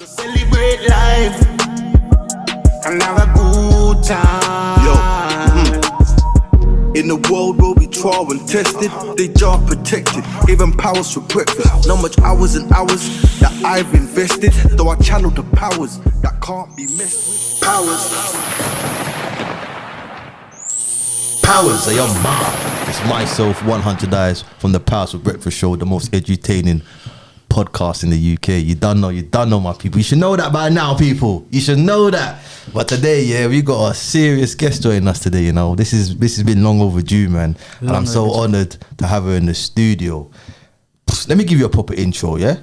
Celebrate life and have a good time. In the world where we trial and tested, they jar protected, gave them powers for breakfast. Not much hours and hours that I've invested, though I channel the powers that can't be messed with. Powers are your mom. It's myself, 100 Eyes, from the Powers for Breakfast show, the most edutaining podcast in the UK. You don't know my people. You should know that by now, people. You should know that. But today, yeah, we got a serious guest joining us today, you know. This has been long overdue, man. And I'm so honoured to have her in the studio. Let me give you a proper intro, yeah?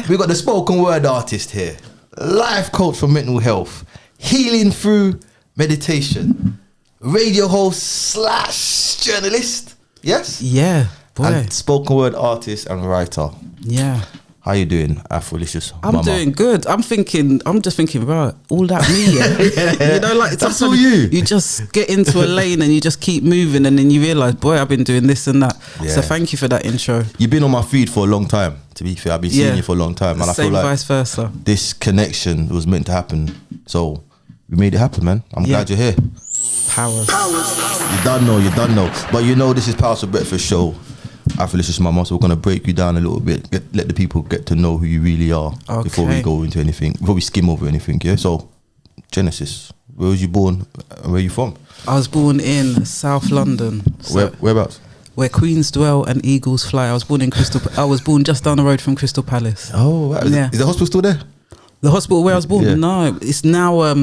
We got the spoken word artist here, life coach for mental health, healing through meditation, radio host / journalist, yes? Yeah, boy. And spoken word artist and writer. Yeah. How you doing, Afrolicious? I'm doing good. I'm just thinking about all that me, yeah. You know, like that's all you. You just get into a lane and you just keep moving, and then you realise, boy, I've been doing this and that. Yeah. So thank you for that intro. You've been on my feed for a long time, to be fair. I've been seeing you for a long time. And I feel like vice versa. This connection was meant to happen. So we made it happen, man. I'm glad you're here. Powers. You don't know. But you know this is Powers for Breakfast show. Afrolicious, so we're gonna break you down a little bit, let the people get to know who you really are before we go into anything, before we skim over anything. Yeah. So, Genesis, where was you born? And where are you from? I was born in South London. So Whereabouts? Where queens dwell and eagles fly. I was born just down the road from Crystal Palace. Oh, right. Yeah. Is the hospital still there? The hospital where I was born? Yeah. No, it's now a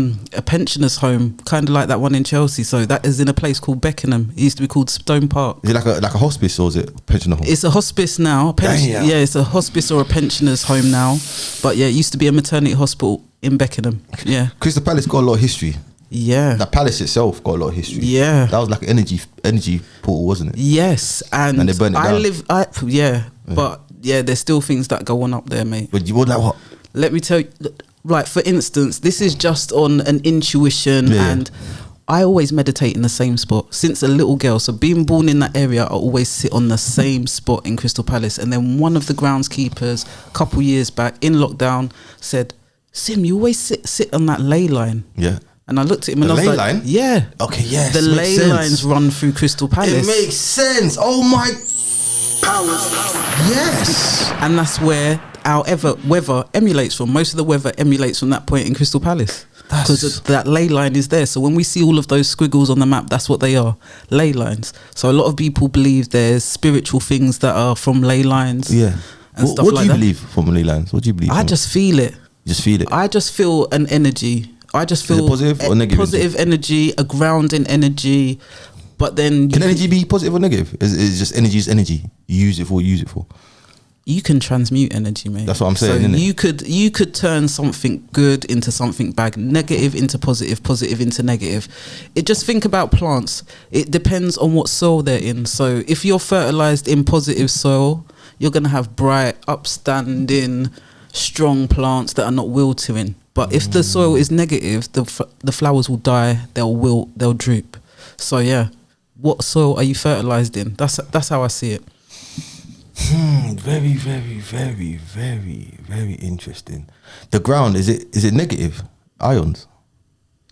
pensioners' home, kind of like that one in Chelsea. So that is in a place called Beckenham. It used to be called Stone Park. Is it like a hospice, or is it a pensioner home? It's a hospice now. Yeah, it's a hospice or a pensioners' home now. But yeah, it used to be a maternity hospital in Beckenham. Yeah. Crystal Palace got a lot of history. Yeah. The palace itself got a lot of history. Yeah. That was like an energy portal, wasn't it? Yes, and they burned it down. But there's still things that go on up there, mate. But you would like what? Let me tell you. Like, for instance, this is just on an intuition, and I always meditate in the same spot since a little girl. So being born in that area, I always sit on the same spot in Crystal Palace. And then one of the groundskeepers a couple years back in lockdown said, Sim, you always sit on that ley line. Yeah. And I looked at him and I was like, line? yeah. Okay, yes. The ley lines run through Crystal Palace. It makes sense. Oh my powers. Yes. And that's where our weather emulates from. Most of the weather emulates from that point in Crystal Palace, because that ley line is there. So when we see all of those squiggles on the map, that's what they are, ley lines. So a lot of people believe there's spiritual things that are from ley lines. Yeah. And stuff what like do you that. believe from ley lines? What do you believe? I just feel it. You just feel it? I just feel an energy. I just feel positive or negative? Positive energy, a grounding energy. But then can energy be positive or negative? Is just energy is energy. You use it for what you use it for. You can transmute energy, mate. That's what I'm saying. So you could turn something good into something bad, negative into positive, positive into negative. Just think about plants. It depends on what soil they're in. So if you're fertilized in positive soil, you're gonna have bright, upstanding, strong plants that are not wilting. But if the soil is negative, the flowers will die. They'll wilt. They'll droop. So yeah, what soil are you fertilized in? That's how I see it. Very, very, very, very, very interesting. The ground, is it negative ions?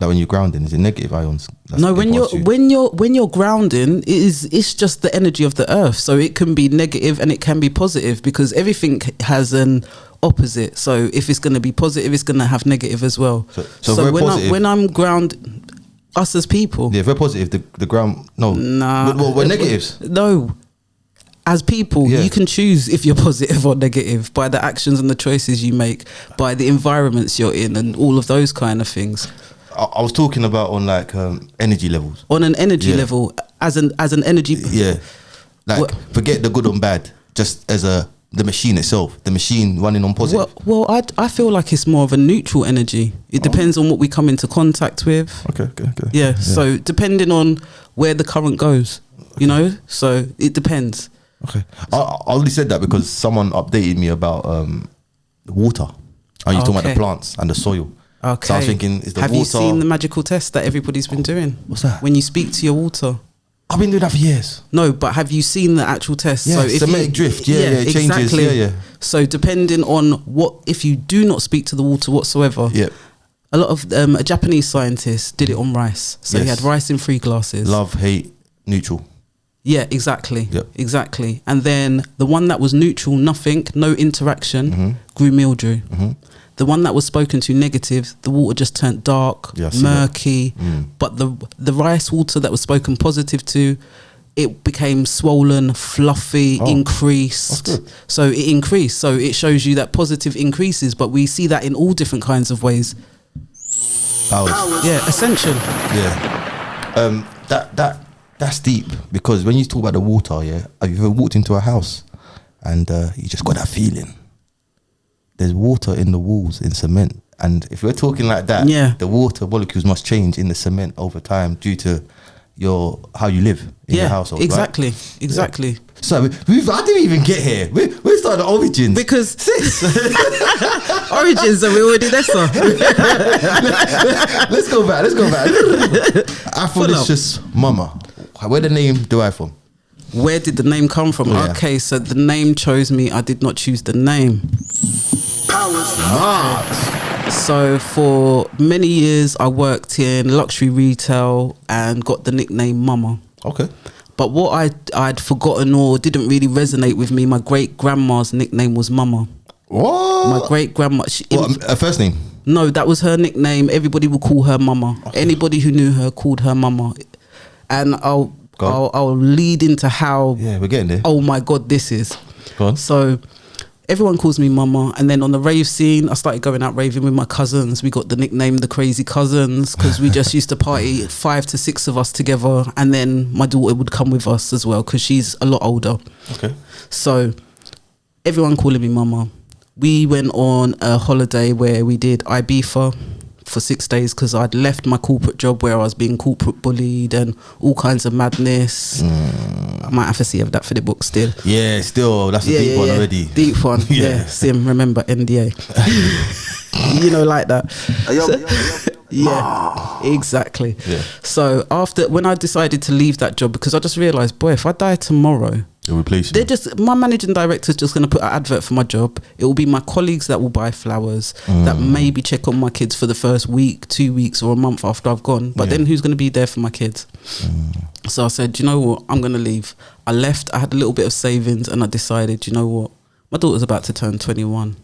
Like when you're grounding, is it negative ions? No, when you're grounding, it's just the energy of the earth. So it can be negative and it can be positive, because everything has an opposite. So if it's going to be positive, it's going to have negative as well. So when I'm ground, us as people, if we're positive, the ground, we're negatives. No. As people, you can choose if you're positive or negative by the actions and the choices you make, by the environments you're in, and all of those kind of things. I was talking about on like energy levels. On an energy level, as an energy. Yeah, like forget the good and bad. Just as the machine itself, the machine running on positive. Well, I feel like it's more of a neutral energy. It depends on what we come into contact with. Okay. Yeah. So depending on where the current goes, you know. So it depends. Okay, I only said that because someone updated me about water. Are you talking about the plants and the soil? Okay. So I was thinking, is the water... Have you seen the magical test that everybody's been doing? What's that? When you speak to your water, I've been doing that for years. No, but have you seen the actual test? Yeah, semantic drift. Yeah, it changes. Exactly. Yeah. So depending on if you do not speak to the water whatsoever. Yeah. A lot of a Japanese scientist did it on rice. So he had rice in 3 glasses. Love, hate, neutral. Yeah, exactly. Yep. Exactly. And then the one that was neutral, nothing, no interaction, grew mildew. The one that was spoken to negative, the water just turned dark, murky. But the rice water that was spoken positive to, it became swollen, fluffy, increased. That's good. So it increased. So it shows you that positive increases, but we see that in all different kinds of ways. Powers. Yeah, ascension. Yeah. That's deep, because when you talk about the water, yeah, have you ever walked into a house and you just got that feeling? There's water in the walls, in cement. And if we're talking like that, the water molecules must change in the cement over time due to how you live in your household. Exactly. Right? Exactly. Yeah. So I didn't even get here. We're starting the origins. Because origins are we already there, sir. Let's go back. Afrolicious-mumma. Where the name derived from? Where did the name come from? Yeah. Okay, so the name chose me. I did not choose the name. So for many years I worked in luxury retail and got the nickname Mumma. Okay. But what I'd forgotten or didn't really resonate with me, my great grandma's nickname was Mumma. What? My great grandma. Her first name? No, that was her nickname. Everybody would call her Mumma. Okay. Anybody who knew her called her Mumma. And I'll lead into how. Yeah, we're getting there. Oh my God, this is. Go on. So everyone calls me Mumma, and then on the rave scene, I started going out raving with my cousins. We got the nickname the Crazy Cousins because we just used to party 5 to 6 of us together, and then my daughter would come with us as well because she's a lot older. Okay. So everyone calling me Mumma. We went on a holiday where we did Ibiza for 6 days because I'd left my corporate job where I was being corporate bullied and all kinds of madness. I might have to see that for the book still. Yeah, still, that's a deep one already. Deep one, yeah. Sim, remember NDA. You know, like that. Yeah, exactly. Yeah. So when I decided to leave that job, because I just realised, boy, if I die tomorrow, they'll replace you. My managing director's just going to put an advert for my job. It will be my colleagues that will buy flowers, that maybe check on my kids for the first week, 2 weeks or a month after I've gone. But then who's going to be there for my kids? So I said, you know what, I'm going to leave. I left, I had a little bit of savings, and I decided, you know what, my daughter's about to turn 21.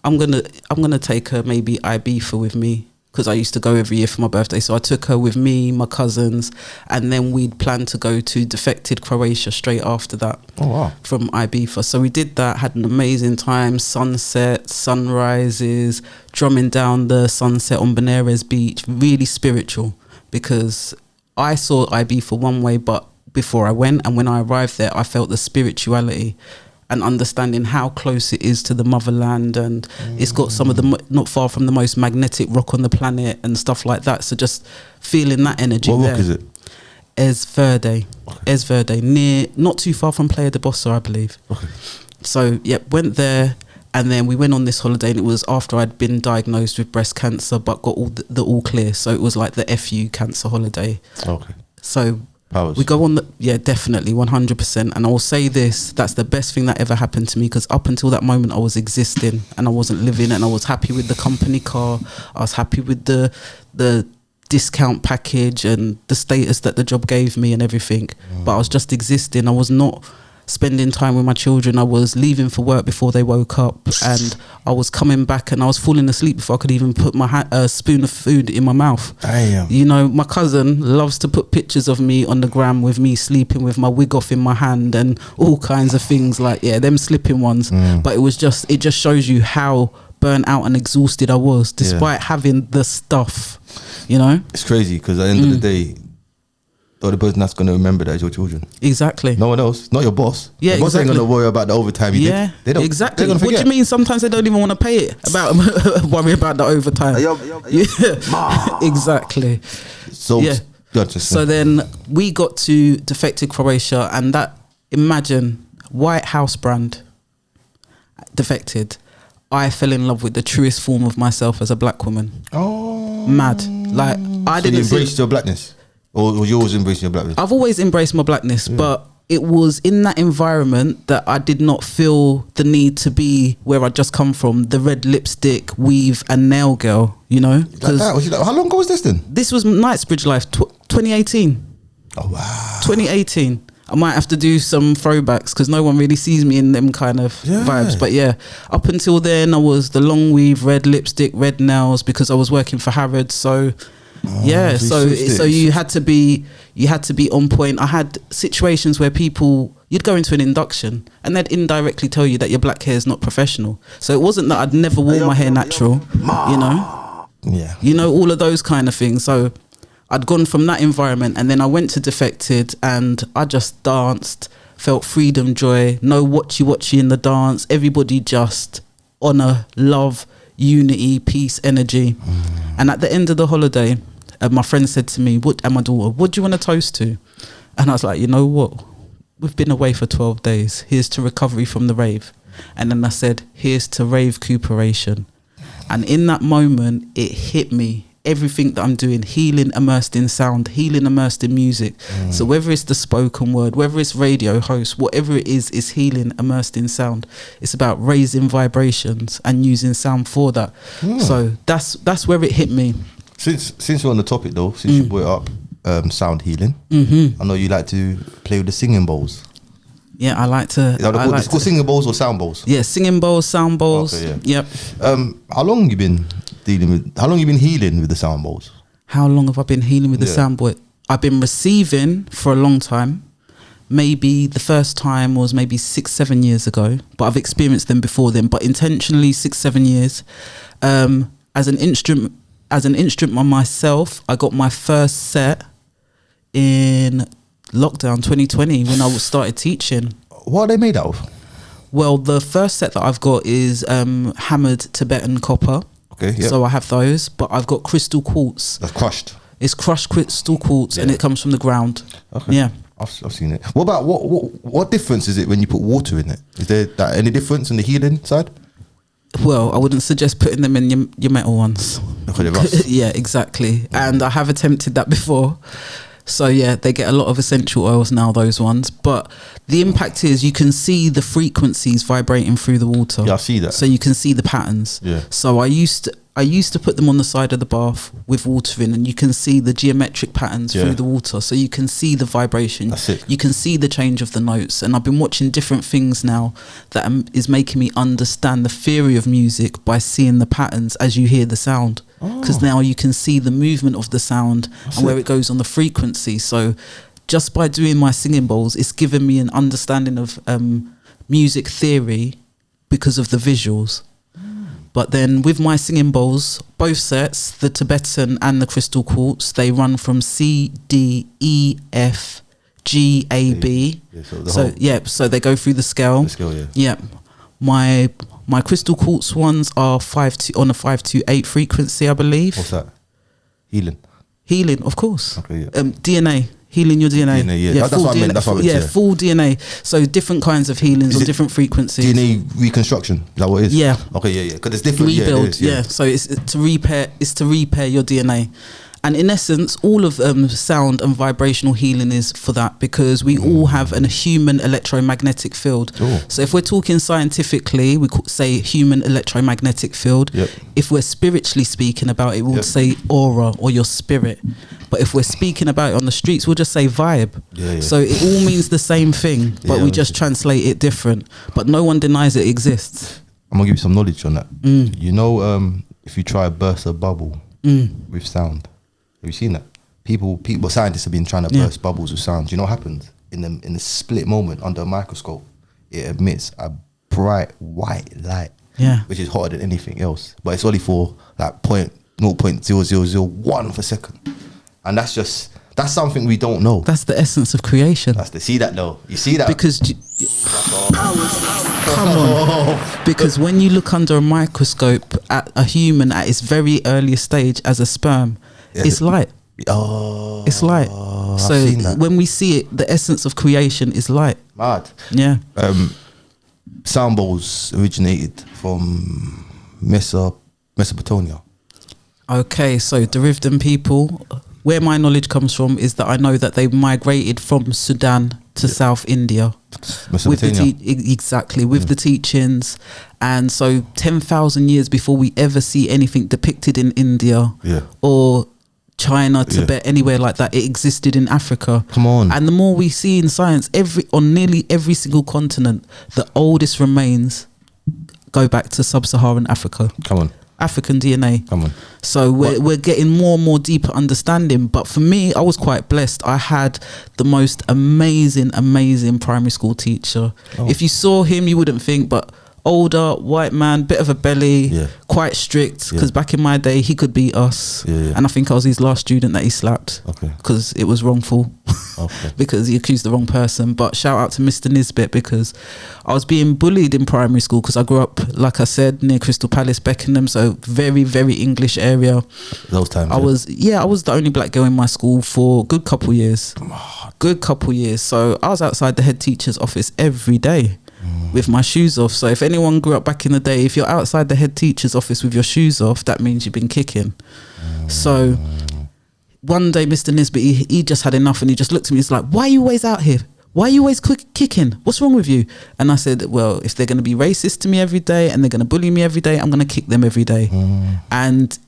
I'm gonna take her maybe Ibiza with me, because I used to go every year for my birthday. So I took her with me, my cousins, and then we'd planned to go to defected Croatia straight after that. Oh, wow. From Ibiza. So we did that, had an amazing time, sunsets, sunrises, drumming down the sunset on Benares Beach, really spiritual, because I saw Ibiza one way, but before I went, and when I arrived there, I felt the spirituality and understanding how close it is to the motherland, and it's got some of the not far from the most magnetic rock on the planet and stuff like that. So just feeling that energy. What there. rock is it? Es Verde, near, not too far from Playa de Bossa, I believe. Okay. So went there, and then we went on this holiday, and it was after I'd been diagnosed with breast cancer but got all the all clear. So it was like the FU cancer holiday. Okay. So Powers. we go on definitely 100%. And I will say this, that's the best thing that ever happened to me, because up until that moment I was existing and I wasn't living, and I was happy with the company car, I was happy with the discount package and the status that the job gave me and everything, but I was just existing. I was not spending time with my children. I was leaving for work before they woke up, and I was coming back and I was falling asleep before I could even put my spoon of food in my mouth. Damn. You know, my cousin loves to put pictures of me on the gram with me sleeping with my wig off in my hand and all kinds of things like, them slipping ones. But it just shows you how burnt out and exhausted I was despite having the stuff, you know. It's crazy, because at the end of the day, the only person that's going to remember that is your children. Exactly. No one else. Not your boss. Yeah, the boss ain't going to worry about the overtime you did. They don't. Exactly. They're gonna What do you mean? Sometimes they don't even want to pay it. Worry about the overtime. Exactly. So So then we got to defected Croatia, and that, imagine, White House brand, defected. I fell in love with the truest form of myself as a black woman. Oh. Mad. Like, I so didn't you embraced your blackness. Or was you always embracing your blackness? I've always embraced my blackness, but it was in that environment that I did not feel the need to be where I just come from, the red lipstick, weave and nail girl, you know? Like that? Was you like, how long ago was this then? This was Knightsbridge life, 2018. Oh wow. 2018. I might have to do some throwbacks because no one really sees me in them kind of vibes. But yeah, up until then I was the long weave, red lipstick, red nails because I was working for Harrods. So so you had to be on point. I had situations where you'd go into an induction and they'd indirectly tell you that your black hair is not professional. So it wasn't that I'd never worn my hair natural, you know? Yeah. You know, all of those kind of things. So I'd gone from that environment and then I went to Defected and I just danced, felt freedom, joy, no watchy in the dance. Everybody just honour, love, unity, peace, energy. And at the end of the holiday, my friend said to me, and my daughter, what do you want to toast to? And I was like, you know what? We've been away for 12 days. Here's to recovery from the rave. And then I said, here's to rave recuperation. And in that moment, it hit me. Everything that I'm doing, healing immersed in sound, healing immersed in music. So whether it's the spoken word, whether it's radio host, whatever it is healing immersed in sound. It's about raising vibrations and using sound for that. So that's where it hit me. Since we're on the topic though, since you brought up sound healing, I know you like to play with the singing bowls. Yeah, I like to. It's called singing bowls or sound bowls? Yeah, singing bowls, sound bowls. Okay, yeah. Yep. How long you been healing with the sound bowls? How long have I been healing with the sound bowl? I've been receiving for a long time. Maybe the first time was maybe 6-7 years ago, but I've experienced them before then. But intentionally 6-7 years. As an instrument myself, I got my first set in lockdown 2020 when I started teaching. What are they made out of? Well, the first set that I've got is hammered Tibetan copper. Okay, yeah. So I have those, but I've got crystal quartz. That's crushed. It's crushed crystal quartz, and it comes from the ground. Okay. Yeah. I've seen it. What about what difference is it when you put water in it? Is there any difference in the healing side? Well, I wouldn't suggest putting them in your metal ones. Because of rust. Yeah, exactly. And I have attempted that before. So yeah, they get a lot of essential oils now, those ones. But the impact is you can see the frequencies vibrating through the water. Yeah, I see that. So you can see the patterns. Yeah. So I used to put them on the side of the bath with water in, and you can see the geometric patterns through the water. So you can see the vibration. That's it. You can see the change of the notes. And I've been watching different things now that is making me understand the theory of music by seeing the patterns as you hear the sound. Because now you can see the movement of the sound and where it goes on the frequency. So just by doing my singing bowls, it's given me an understanding of music theory because of the visuals. But then with my singing bowls, both sets, the Tibetan and the crystal quartz, they run from C, D, E, F, G, A, B. So they go through the scale. The scale, yeah. Yeah. My crystal quartz ones are 5 on a 528 frequency, I believe. What's that? Healing, of course. Okay, yeah. DNA. Healing your DNA. That's what I meant. That's what I meant. Full DNA. So different kinds of healings on different frequencies. DNA reconstruction. Is that what it is? Yeah. Okay, yeah. Because it's different. Rebuild. So it's to repair. It's to repair your DNA. And in essence, all of sound and vibrational healing is for that, because we all have a human electromagnetic field. So if we're talking scientifically, we could say human electromagnetic field. If we're spiritually speaking about it, we'll say aura or your spirit. But if we're speaking about it on the streets, we'll just say vibe. So it all means the same thing, but we just translate it different. But no one denies it exists. I'm going to give you some knowledge on that. You know, if you try to burst a bubble with sound, have you seen that? Scientists have been trying to burst bubbles with sound. Do you know what happens? In the split moment under a microscope, it emits a bright white light, which is hotter than anything else. But it's only for like 0.0001 of a second. And that's something we don't know. That's the essence of creation. See that though? You see that? Because come on. Because when you look under a microscope at a human at its very earliest stage as a sperm, it's light. It's light. So when we see it, the essence of creation is light. Mad. Yeah. Sound bowls originated from Mesopotamia. Okay, so Derivdan people where my knowledge comes from is that I know that they migrated from Sudan to South India with the exactly with the teachings, and so 10,000 years before we ever see anything depicted in India or China, Tibet, anywhere like that, it existed in Africa. Come on. And the more we see in science, on nearly every single continent, the oldest remains go back to sub-Saharan Africa. Come on. African DNA. Come on. So we're getting more and more deeper understanding. But for me, I was quite blessed. I had the most amazing primary school teacher. If you saw him, you wouldn't think, but older, white man, bit of a belly, quite strict, because back in my day, he could beat us. And I think I was his last student that he slapped because it was wrongful. Because he accused the wrong person. But shout out to Mr. Nisbet, because I was being bullied in primary school because I grew up, like I said, near Crystal Palace, Beckenham, so very, very English area. Those times. I was the only black girl in my school for a good couple years. So I was outside the head teacher's office every day with my shoes off. So if anyone grew up back in the day, if you're outside the head teacher's office with your shoes off, that means you've been kicking. So one day Mr. Nisbet, he just had enough, and he just looked at me. He's like, why are you always out here? Why are you always kicking? What's wrong with you? And I said, well, if they're going to be racist to me every day and they're going to bully me every day, I'm going to kick them every day. And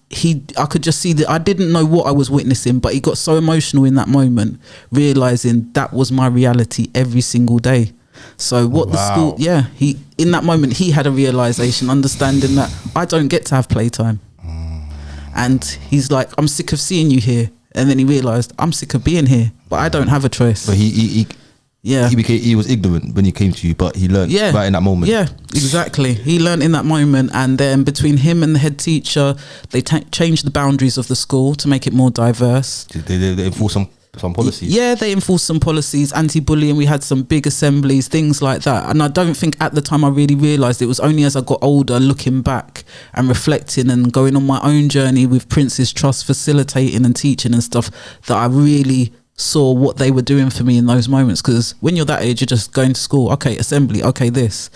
I could just see that I didn't know what I was witnessing, but he got so emotional in that moment, realizing that was my reality every single day. So what the school, in that moment, he had a realization, understanding that I don't get to have playtime. And he's like, I'm sick of seeing you here. And then he realized, I'm sick of being here, but I don't have a choice. But he was ignorant when he came to you, but he learned right in that moment. Yeah, exactly. He learned in that moment, and then between him and the head teacher, they changed the boundaries of the school to make it more diverse. They enforced some policies. Yeah, they enforced some policies, anti-bullying. We had some big assemblies, things like that. And I don't think at the time I really realised. It was only as I got older, looking back and reflecting and going on my own journey with Prince's Trust, facilitating and teaching and stuff, that I really saw what they were doing for me in those moments. Because when you're that age, you're just going to school, okay, assembly, okay, this,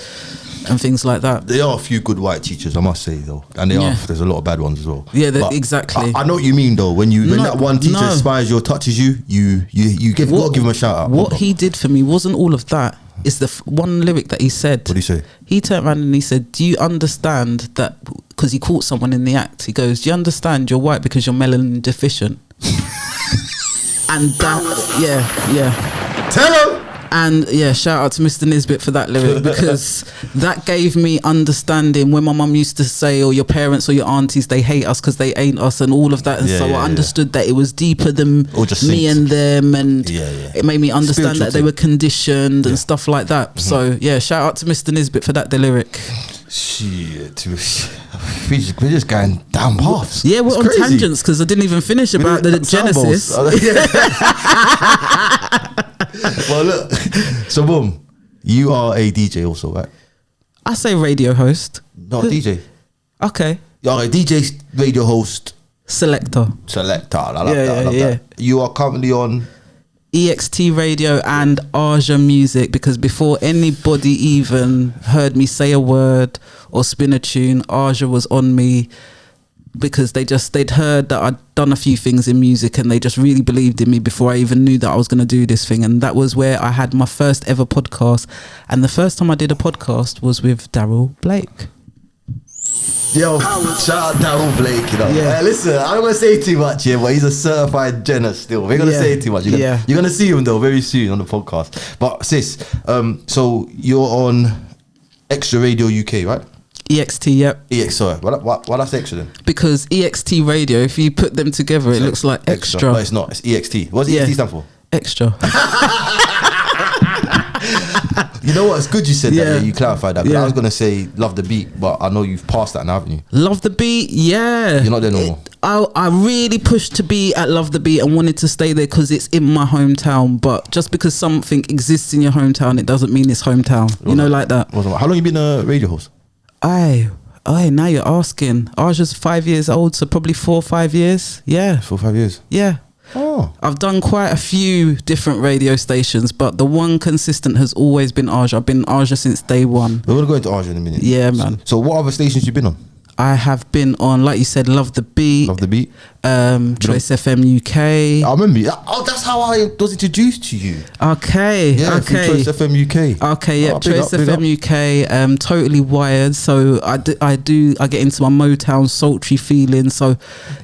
and things like that. There are a few good white teachers, I must say, though, and there's a lot of bad ones as well. Yeah, exactly. I know what you mean, though. When that one teacher inspires you or touches you, you gotta give him a shout out. What he did for me wasn't all of that. It's the one lyric that he said. What did he say? He turned around and he said, "Do you understand that?" Because he caught someone in the act. He goes, "Do you understand you're white because you're melanin deficient?" And that, tell him. And shout out to Mr. Nisbet for that lyric, because that gave me understanding when my mum used to say, or your parents or your aunties, they hate us because they ain't us, and all of that. And I understood that it was deeper than me and them, and it made me understand that they were conditioned and stuff like that. So shout out to Mr. Nisbet for that lyric. Shit, we're just going down paths. Yeah, we're on tangents because I didn't even finish about the Genesis. Well, look, so boom, you are a DJ also, right? I say radio host. Not a DJ. Okay. You're a DJ, radio host, selector. I love that. You are currently on EXT Radio and Aja Music, because before anybody even heard me say a word or spin a tune, Aja was on me, because they'd heard that I'd done a few things in music, and they just really believed in me before I even knew that I was going to do this thing. And that was where I had my first ever podcast, and the first time I did a podcast was with Daryl Blake. Yo, shout out Daryl Blake, you know. Yeah. Listen, I don't want to say too much here, but he's a certified Jenner still. We're going to say too much. You're going to see him though very soon on the podcast. But sis, so you're on Extra Radio UK, right? EXT, yep. Sorry, why did I say extra then? Because EXT Radio, if you put them together, it looks like extra. But it's not, it's EXT. What does EXT stand for? Extra. You know what? It's good you said that. Yeah, you clarified that. I was gonna say Love the Beat, but I know you've passed that now, haven't you? Love the Beat, yeah. You're not there no more. I really pushed to be at Love the Beat and wanted to stay there because it's in my hometown. But just because something exists in your hometown, it doesn't mean it's hometown. You know, like that. How long you been a radio host? Now you're asking. Aja's 5 years old, so probably 4 or 5 years. Yeah. 4 or 5 years? Yeah. Oh. I've done quite a few different radio stations, but the one consistent has always been Aja. I've been Aja since day one. We're going to go into Aja in a minute. Yeah, man. So what other stations you been on? I have been on, like you said, Love the Beat. Love the Beat. Choice FM UK. I remember. That's how I was introduced to you. Okay. Yeah, okay. Choice FM UK. Okay, yeah, Choice big FM UK. Totally wired. So I get into my Motown sultry feeling. So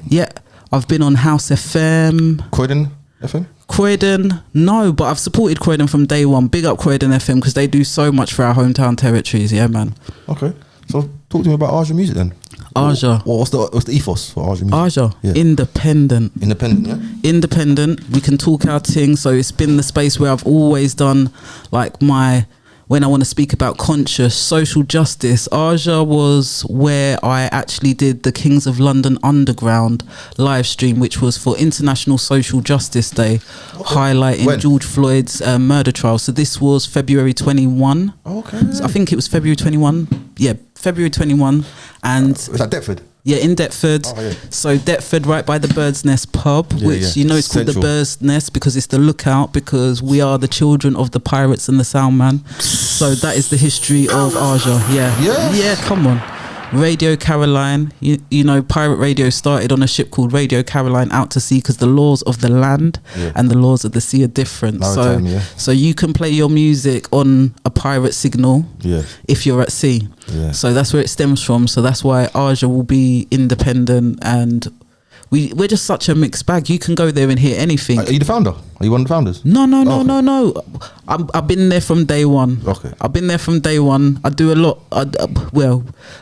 yeah, I've been on House FM. Croydon FM. Croydon, no, but I've supported Croydon from day one. Big up Croydon FM because they do so much for our hometown territories. Yeah, man. Okay, so talk to me about Aja music then. Aja. What's the ethos for Aja music? Aja, Yeah. independent. Independent, yeah. Independent. We can talk our thing. So it's been the space where I've always done like when I want to speak about conscious social justice. Aja was where I actually did the Kings of London Underground live stream, which was for International Social Justice Day, highlighting When? George Floyd's murder trial. So this was February 21. Okay. So I think it was February 21. Yeah, February 21. And Is that Deptford? yeah, in Deptford. Oh, yeah. So Deptford, right by the Bird's Nest pub, Yeah, which yeah. you know it's called the Central. Bird's Nest because it's the lookout, because we are the children of the pirates and the Soundman. So that is the history of Aja. Yeah, Yes. yeah. Come on, Radio Caroline. You know, pirate radio started on a ship called Radio Caroline out to sea because the laws of the land Yeah. and the laws of the sea are different. Maritime, yeah. So you can play your music on a pirate signal Yeah. if you're at sea. Yeah. So that's where it stems from. So that's why Aja will be independent, and we're just such a mixed bag. You can go there and hear anything. Are you the founder? Are you one of the founders? No. Okay. I've been there from day one. Okay. I've been there from day one. I do a lot.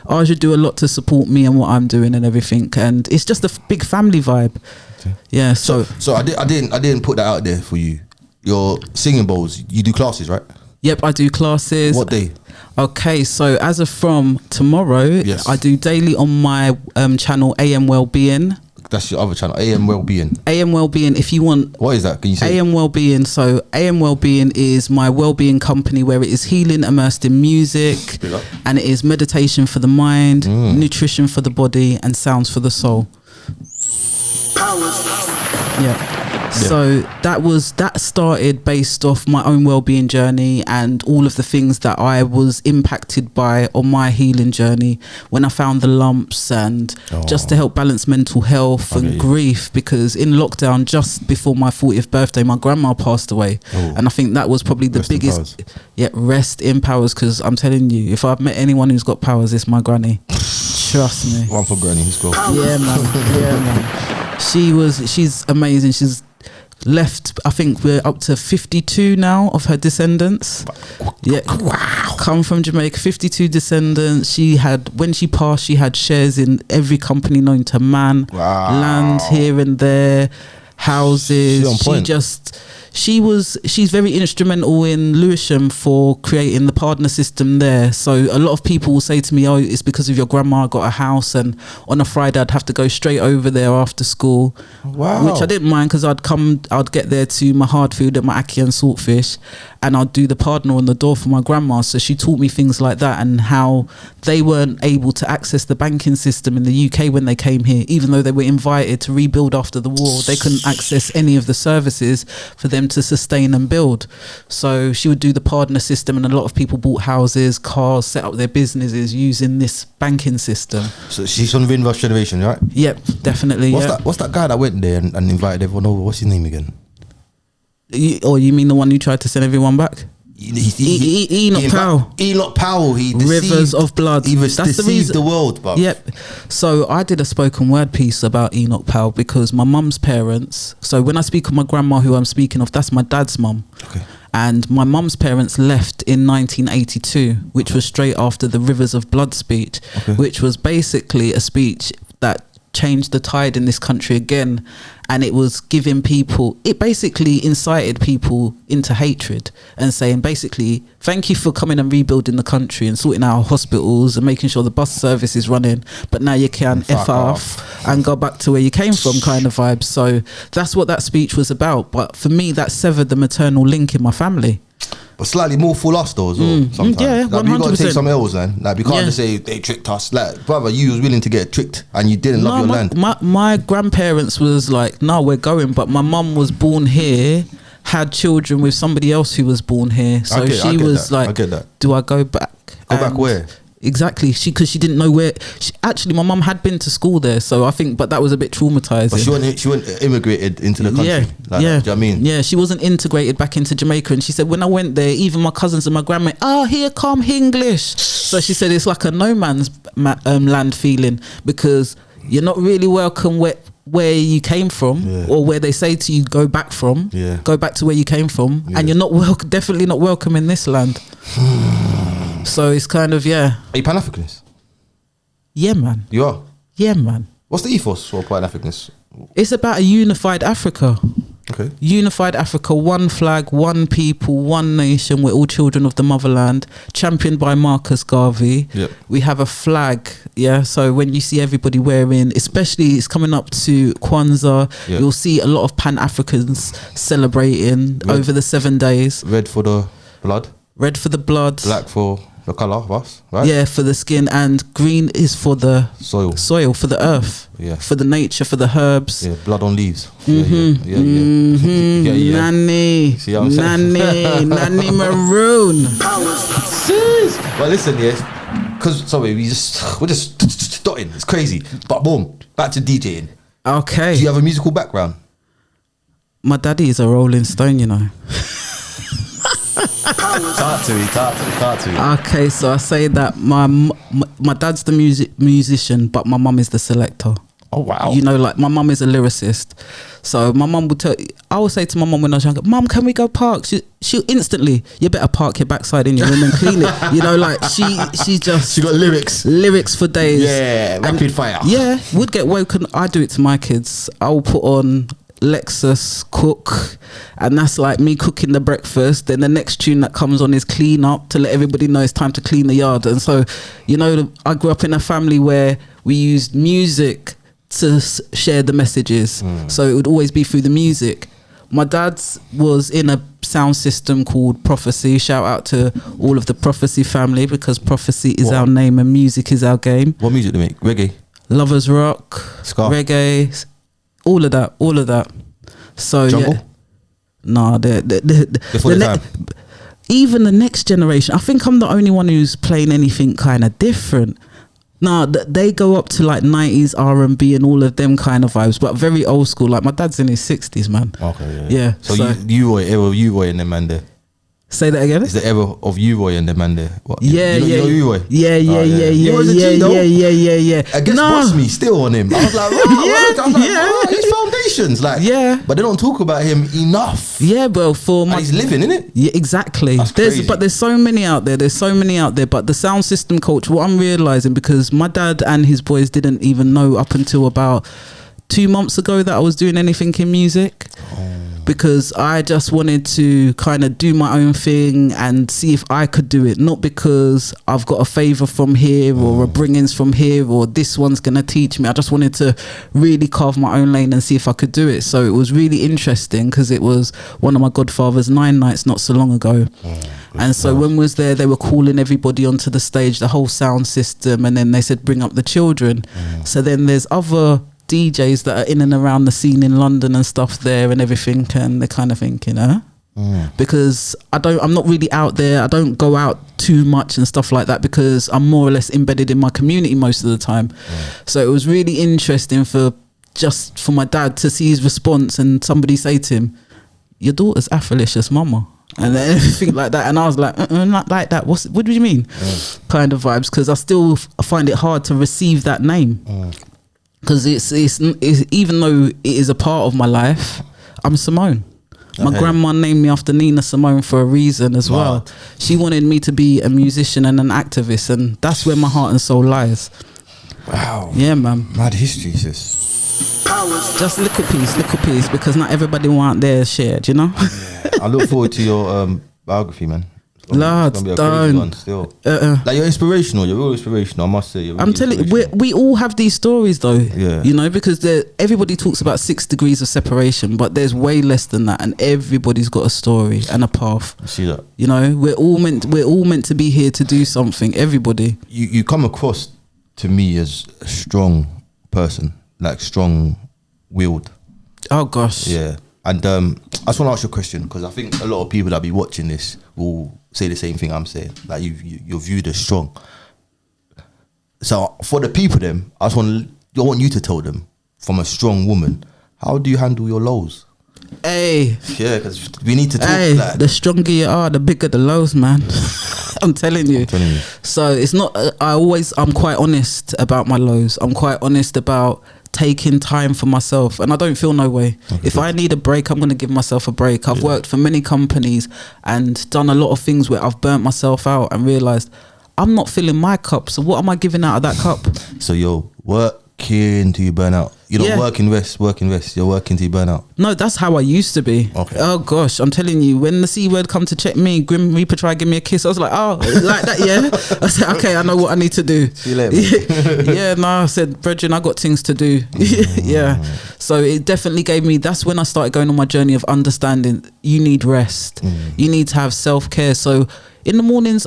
Aja do a lot to support me and what I'm doing and everything, and it's just a big family vibe. Okay. Yeah. So So I didn't put that out there for you. Your singing bowls, you do classes, right? yep, I do classes. What day? Okay, so as of from tomorrow, Yes. I do daily on my channel AM Wellbeing. That's your other channel, AM Wellbeing. AM Wellbeing, if you want What is that? Can you say? AM Wellbeing. So AM Wellbeing is my wellbeing company where it is healing immersed in music, Big up. and it is meditation for the mind, nutrition for the body, and sounds for the soul. Yeah. So that started based off my own well-being journey and all of the things that I was impacted by on my healing journey when I found the lumps, and just to help balance mental health and grief, because in lockdown just before my 40th birthday my grandma passed away. And I think that was probably the Rest in biggest powers. yeah, rest in powers, because I'm telling you, if I've met anyone who's got powers, it's my granny. Trust me. One for Granny. Let's go. Yeah, man. She's amazing. She's left, I think we're up to 52 now of her descendants. Yeah. Wow. Come from Jamaica, 52 descendants. When she passed, she had shares in every company known to man. Wow. Land here and there, houses. She's on point. She's very instrumental in Lewisham for creating the partner system there. So a lot of people will say to me, oh, it's because of your grandma got a house, and on a Friday I'd have to go straight over there after school. Wow. Which I didn't mind, because I'd get there to my hard food and my ackee and saltfish, and I'd do the partner on the door for my grandma. So she taught me things like that, and how they weren't able to access the banking system in the UK when they came here, even though they were invited to rebuild after the war. They couldn't access any of the services for them to sustain and build. So she would do the partner system, and a lot of people bought houses, cars, set up their businesses using this banking system. So she's from Windrush generation, right? Yep, definitely. What's that guy that went there and invited everyone over? What's his name again? You mean the one who tried to send everyone back? Enoch Powell. Enoch Powell. He Rivers of Blood. He That's the deceived reason. the world, bruv. Yep. So I did a spoken word piece about Enoch Powell because my mum's parents. So when I speak of my grandma, who I'm speaking of, that's my dad's mum. Okay. And my mum's parents left in 1982, which was straight after the Rivers of Blood speech, which was basically a speech that changed the tide in this country again. And it was giving people, it basically incited people into hatred and saying basically, thank you for coming and rebuilding the country and sorting out our hospitals and making sure the bus service is running, but now you can F off and go back to where you came from, kind of vibe. So that's what that speech was about. But for me, that severed the maternal link in my family. But slightly more for us though as well. Sometimes, yeah, like, we gotta take 100%. some L's, man. Like we can't just say they tricked us. Like, brother, you was willing to get tricked and you didn't love your land. My grandparents was like, no, we're going. But my mum was born here, had children with somebody else who was born here. So I she get was that. like, I get that. do I go back? Go back where? exactly. Because she didn't know where. Actually, my mum had been to school there, so I think, but that was a bit traumatizing. But she went immigrated into the country. Yeah, Like that, do you know what I mean? Yeah, she wasn't integrated back into Jamaica, and she said when I went there, even my cousins and my grandma, here come English. So she said it's like a no man's land feeling, because you're not really welcome where you came from, or where they say to you go back from, go back to where you came from, and you're not definitely not welcome in this land. So it's kind of Are you Pan-Africanist? Yeah, man. You are? Yeah, man. What's the ethos for Pan-Africanist? It's about a unified Africa. Okay. Unified Africa, one flag, one people, one nation. We're all children of the motherland. Championed by Marcus Garvey. Yep. We have a flag. Yeah. So when you see everybody wearing, especially it's coming up to Kwanzaa, you'll see a lot of Pan-Africans celebrating over the 7 days. Red for the blood. Red for the blood. Black for the colour of us, right? Yeah, for the skin, and green is for the soil, for the earth, for the nature, for the herbs. Yeah, blood on leaves. Nanny, see what I'm saying? nanny maroon. Well, listen, because we're just dotting. It's crazy, but boom, back to DJing. Okay. Do you have a musical background? My daddy is a Rolling Stone, you know. Talk to me. Okay, so I say that my dad's the musician, but my mum is the selector. Oh wow! You know, like my mum is a lyricist, so my mum would tell. I would say to my mum when I was younger, "Mum, can we go park?" She'll instantly, "You better park your backside in your room and clean it." You know, like she got lyrics for days. Yeah, rapid fire. Yeah, would get woken. I do it to my kids. I will put on Lexus Cook, and that's like me cooking the breakfast. Then the next tune that comes on is Clean Up, to let everybody know it's time to clean the yard. And so, you know, I grew up in a family where we used music to share the messages, so it would always be through the music. My dad's was in a sound system called Prophecy. Shout out to all of the Prophecy family, because Prophecy is our name and music is our game. What music do they make? Reggae, Lovers Rock, ska, reggae, all of that. So jungle? Even the next generation, I think I'm the only one who's playing anything kind of different. They go up to like 90s R&B and all of them kind of vibes, but very old school. Like my dad's in his 60s, man. Okay, yeah. So U-Roy and them man there. Say that again. It's the era of U-Roy and them man there. What? Yeah. U-Roy? Yeah. I guess Boss Me still on him. I was like, his foundations, like, but they don't talk about him enough. Yeah, bro. He's living, innit? Yeah, exactly. There's so many out there. But the sound system culture, what I'm realizing, because my dad and his boys didn't even know up until about 2 months ago that I was doing anything in music. Because I just wanted to kind of do my own thing and see if I could do it, not because I've got a favour from here or a bring-ins from here or this one's gonna teach me. I just wanted to really carve my own lane and see if I could do it. So it was really interesting, because it was one of my godfather's 9 nights not so long ago. And so when we was there, they were calling everybody onto the stage, the whole sound system, and then they said bring up the children. So then there's other DJs that are in and around the scene in London and stuff there and everything, and they're kind of thinking, because I'm not really out there. I don't go out too much and stuff like that, because I'm more or less embedded in my community most of the time. So it was really interesting for my dad to see his response and somebody say to him, "Your daughter's Afrolicious," and everything like that. And I was like, not like that. What do you mean? Kind of vibes, because I still find it hard to receive that name. Because it's even though it is a part of my life, I'm Simone. My grandma named me after Nina Simone for a reason as well. She wanted me to be a musician and an activist, and that's where my heart and soul lies. Wow. Yeah, man. Mad history, sis. Just little piece, because not everybody want their shared, you know? I look forward to your biography, man. Lads, don't. Like, you're inspirational. You're real inspirational, I must say. I'm telling you, we all have these stories though. Yeah. You know, because everybody talks about 6 degrees of separation, but there's way less than that, and everybody's got a story and a path. You see that? You know, we're all meant to be here to do something. Everybody. You come across to me as a strong person, like strong-willed. Oh gosh. Yeah. And I just want to ask you a question, because I think a lot of people that be watching this will say the same thing I'm saying. Like, you're viewed as strong. So for the people, them, I want you to tell them, from a strong woman, how do you handle your lows? Hey, Yeah, because we need to talk. hey, Like, the stronger you are, the bigger the lows, man. I'm telling you. So it's not. I'm quite honest about my lows. I'm quite honest about taking time for myself, and I don't feel no way. Okay. If I need a break, I'm going to give myself a break. I've worked for many companies and done a lot of things where I've burnt myself out and realised I'm not filling my cup. So what am I giving out of that cup? So you're working till you burn out. You don't work and rest. You're working till you burn out. No, that's how I used to be. Okay. Oh gosh, I'm telling you, when the C word come to check me, Grim Reaper try to give me a kiss, I was like, oh, like that, yeah. I said, okay, I know what I need to do. See you later. Yeah, no, I said, brethren, I got things to do. Yeah. So it definitely gave me, that's when I started going on my journey of understanding you need rest. You need to have self-care. So in the mornings,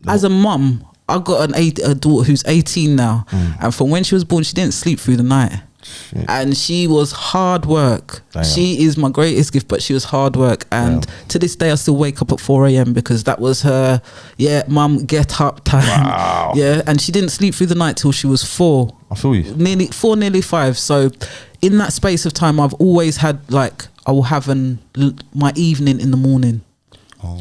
as a mum, I got a daughter who's 18 now, and from when she was born, she didn't sleep through the night. Shit. And she was hard work. Damn. She is my greatest gift, but she was hard work. And to this day, I still wake up at 4 a.m. because that was her, mum, get up time. Wow. Yeah, and she didn't sleep through the night till she was 4. I feel you. Nearly 4, nearly 5. So in that space of time, I've always had, like, I will have my evening in the morning.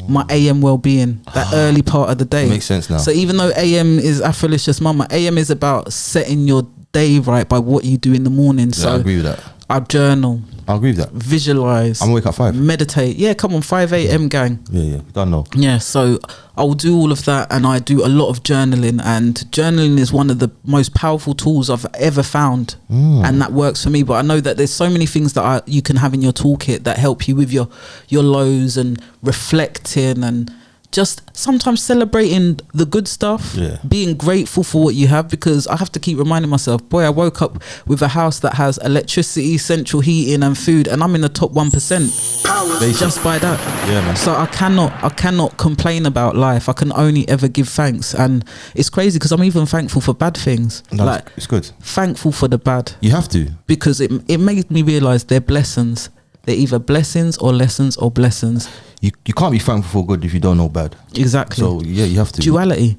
My AM well-being, that early part of the day. Makes sense now. So even though AM is Afrolicious-mumma, AM is about setting your day right by what you do in the morning. Yeah, so I agree with that. I journal. I agree with that. Visualize. I'm wake up 5. Meditate. Yeah, come on, 5 a.m. gang. Yeah, don't know. Yeah, so I'll do all of that, and I do a lot of journaling, and journaling is one of the most powerful tools I've ever found, and that works for me. But I know that there's so many things that you can have in your toolkit that help you with your lows and reflecting and just sometimes celebrating the good stuff, being grateful for what you have, because I have to keep reminding myself, boy, I woke up with a house that has electricity, central heating and food, and I'm in the top 1%. Just by that. Yeah, man. So I cannot complain about life. I can only ever give thanks. And it's crazy because I'm even thankful for bad things. No, like, it's good. Thankful for the bad. You have to. Because it made me realise they're blessings. They're either blessings or lessons or blessings. You can't be thankful for good if you don't know bad. Exactly. So yeah, you have to. Duality.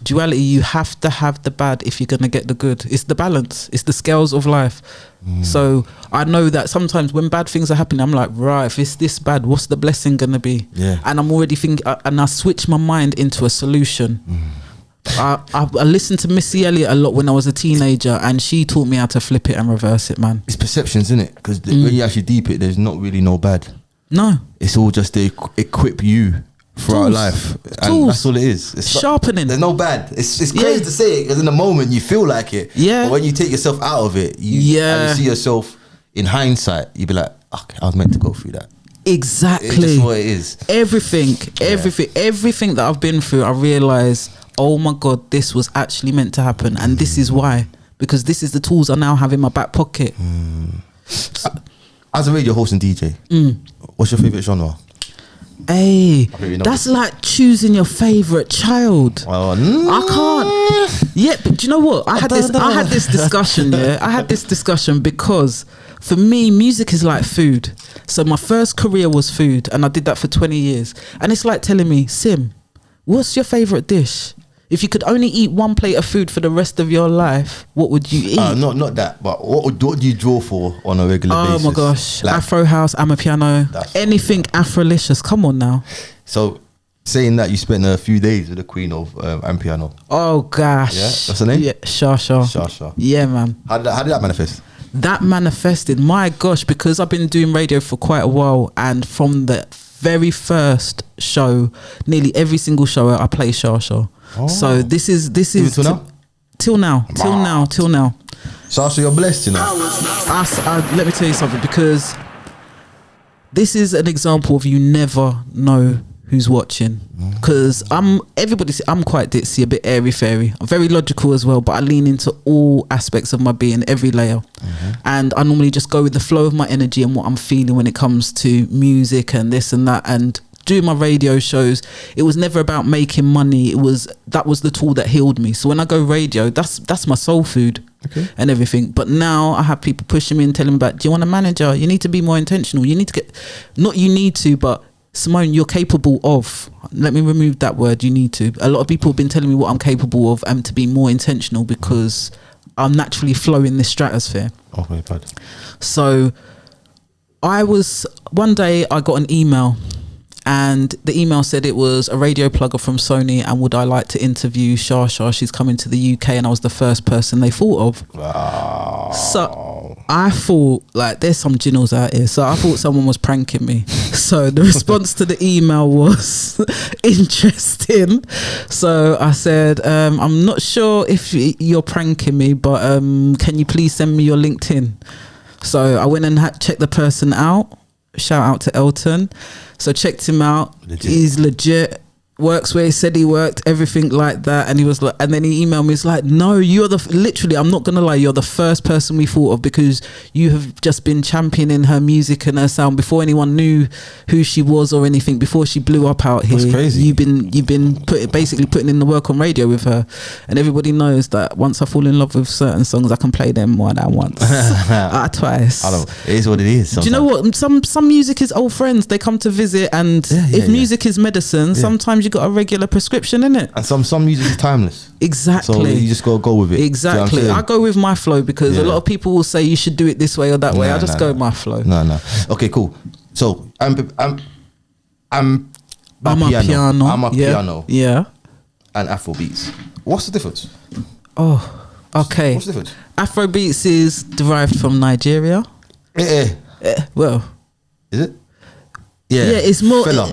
You have to have the bad if you're going to get the good. It's the balance. It's the scales of life. So I know that sometimes when bad things are happening, I'm like, right, if it's this bad, what's the blessing going to be? Yeah. And I'm already thinking, and I switch my mind into a solution. I listened to Missy Elliott a lot when I was a teenager, and she taught me how to flip it and reverse it, man. It's perceptions, isn't it? Because when you actually deep it, there's not really no bad. No. It's all just to equip you throughout life. And that's all it is. It's sharpening. There's no bad. It's crazy to say it because in the moment you feel like it. Yeah. But when you take yourself out of it, and you see yourself in hindsight, you be like, okay, I was meant to go through that. Exactly. It's just what it is. Everything that I've been through, I realise, oh my God, this was actually meant to happen. And this is why. Because this is the tools I now have in my back pocket. As a radio host and DJ, what's your favourite genre? Hey, that's like choosing your favourite child. I can't. Yeah, but do you know what? I had this discussion. Yeah, I had this discussion because for me, music is like food. So my first career was food, and I did that for 20 years. And it's like telling me, Sim, what's your favourite dish? If you could only eat one plate of food for the rest of your life, what would you eat? Not that, but what do you draw for on a regular basis? Oh my gosh, like, Afro house, Amapiano, anything Afrolicious. Come on now. So, saying that, you spent a few days with the queen of Amapiano. Oh gosh. Yeah, what's her name? Yeah, Shasha. Yeah, man. How did that manifest? That manifested, my gosh, because I've been doing radio for quite a while, and from the very first show, nearly every single show I play Shasha. So this is till now. Shasha, you're blessed, you know. Let me tell you something, because this is an example of you never know who's watching. Because I'm quite ditzy, a bit airy fairy. I'm very logical as well, but I lean into all aspects of my being, every layer. And I normally just go with the flow of my energy and what I'm feeling when it comes to music and this and that. And doing my radio shows, it was never about making money. That was the tool that healed me. So when I go radio, that's my soul food. And everything. But now I have people pushing me and telling me about, do you want a manager? You need to be more intentional. You need to but Simone, you're capable of, let me remove that word, you need to. A lot of people have been telling me what I'm capable of and to be more intentional because I'm naturally flowing this stratosphere. Okay, bad. So one day I got an email, and the email said it was a radio plugger from Sony, and would I like to interview Shasha? She's coming to the UK, and I was the first person they thought of. Wow. So I thought, like, there's some ginnels out here. So I thought someone was pranking me. So the response to the email was interesting. So I said, I'm not sure if you're pranking me, but can you please send me your LinkedIn? So I went and checked the person out. Shout out to Elton. So checked him out. Legit. He's legit. Works where he said he worked, everything like that. And he was like, and then he emailed me. He's like, no, you're literally, I'm not gonna lie, you're the first person we thought of because you have just been championing her music and her sound before anyone knew who she was or anything. Before she blew up out here, that's crazy. You've been basically putting in the work on radio with her, and everybody knows that once I fall in love with certain songs, I can play them more than once, twice. I don't. It is what it is. Sometimes. Do you know what? Some music is old friends. They come to visit, and if music is medicine, sometimes you got a regular prescription in it. And some music is timeless. Exactly. So you just gotta go with it. Exactly. You know I go with my flow because a lot of people will say you should do it this way or that way. I just go with my flow. No. Okay, cool. So Amapiano. Yeah. And Afrobeats. What's the difference? Oh, okay. What's the difference? Afrobeats is derived from Nigeria. Well, is it? Yeah. Yeah, it's more. Fella,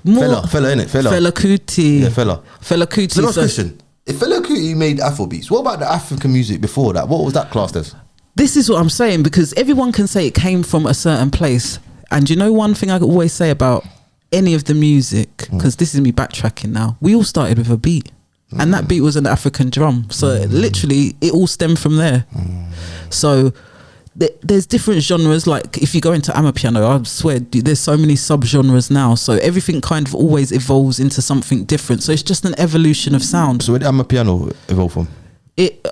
innit? Fela Kuti. Yeah, Fela Kuti. Last question. If Fela Kuti made Afrobeats, what about the African music before that? What was that classed as? This is what I'm saying, because everyone can say it came from a certain place. And you know one thing I always say about any of the music, because this is me backtracking now, we all started with a beat. And that beat was an African drum. So literally it all stemmed from there. So there's different genres. Like if you go into Amapiano, I swear there's so many sub-genres now. So everything kind of always evolves into something different. So it's just an evolution of sound. So where did Amapiano evolve from?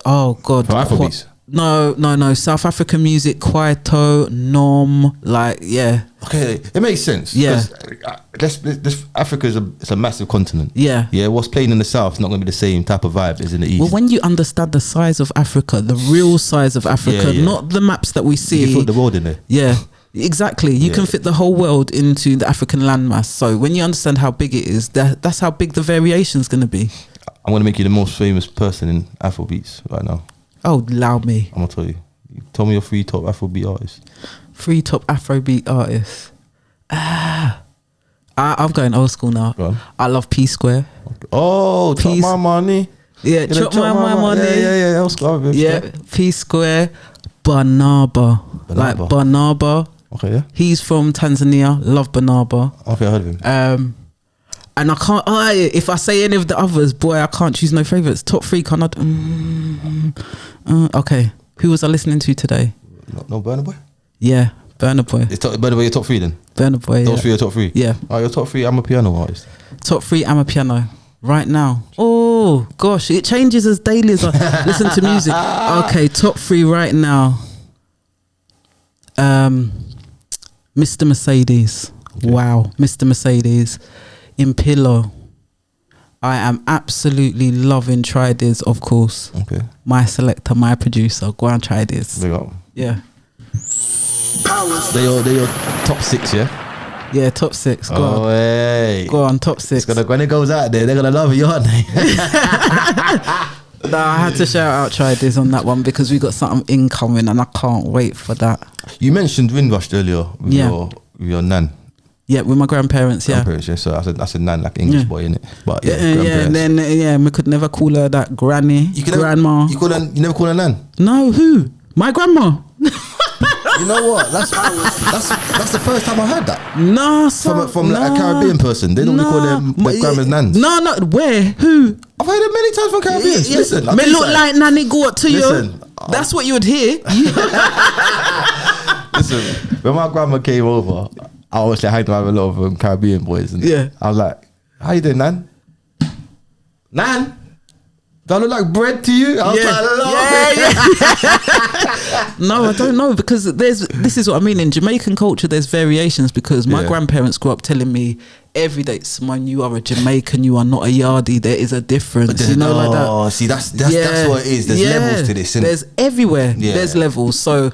Oh God. From Afrobeats? No. South African music, Kwaito, Nom, like, yeah. Okay, it makes sense. Yeah. Africa is a massive continent. Yeah. Yeah, what's playing in the south is not going to be the same type of vibe as in the east. Well, when you understand the size of Africa, the real size of Africa, not the maps that we see. You can put the world in there. Yeah, exactly. You can fit the whole world into the African landmass. So when you understand how big it is, that's how big the variation is going to be. I'm going to make you the most famous person in Afrobeats right now. Oh, allow me. I'm going to tell you. Tell me your 3 top Afrobeat artists. 3 top Afrobeat artists. I'm going old school now. I love P Square. Oh, Chop My Money. Yeah, Chop My Money. Yeah. Old school. Yeah, P Square. Barnaba. Like Barnaba. Okay, yeah. He's from Tanzania. Love Barnaba. Okay, I heard of him. And I can't. If I say any of the others, boy, I can't choose no favorites. Top 3 cannot. Okay, who was I listening to today? No Burna Boy. Yeah, Burna Boy. Is Burna Boy your top 3 then? Burna Boy. Those 3 are top 3. Yeah. Oh, your top 3 Amapiano artists. Top 3 Amapiano right now. Oh gosh, it changes as daily as I listen to music. Okay, top 3 right now. Mr. Mercedes. Okay. Wow, Mr. Mercedes. Impilo. I am absolutely loving Try This, of course. Okay. My selector, my producer. Go and try this. Big up. Yeah. They're your top 6, yeah? Yeah, top 6. Go on. Hey. Go on, top 6. When it goes out there, they're gonna love you, aren't they? No, I had to shout out Try This on that one because we got something incoming and I can't wait for that. You mentioned Windrush earlier with your nan. Yeah, with my grandparents, yeah. So I said nan, like English boy, innit? But and then we could never call her that granny, grandma. You never call her nan? No, who? My grandma. You know what? That's the first time I heard that. No, from a Caribbean person. They normally call their grandma's nans. No, where? Who? I've heard it many times from Caribbeans. Listen, may look like nanny go up to you. That's what you would hear. Listen, when my grandma came over, I obviously hanged around with a lot of Caribbean boys, and I was like, "How you doing, nan? Nan? Do I look like bread to you? I was like, No, I don't know, because this is what I mean. In Jamaican culture, there's variations, because my grandparents grew up telling me every day, Simone, you are a Jamaican, you are not a yardie. There is a difference, like that. Oh, see, that's what it is. There's levels to this. There's everywhere. There's levels. So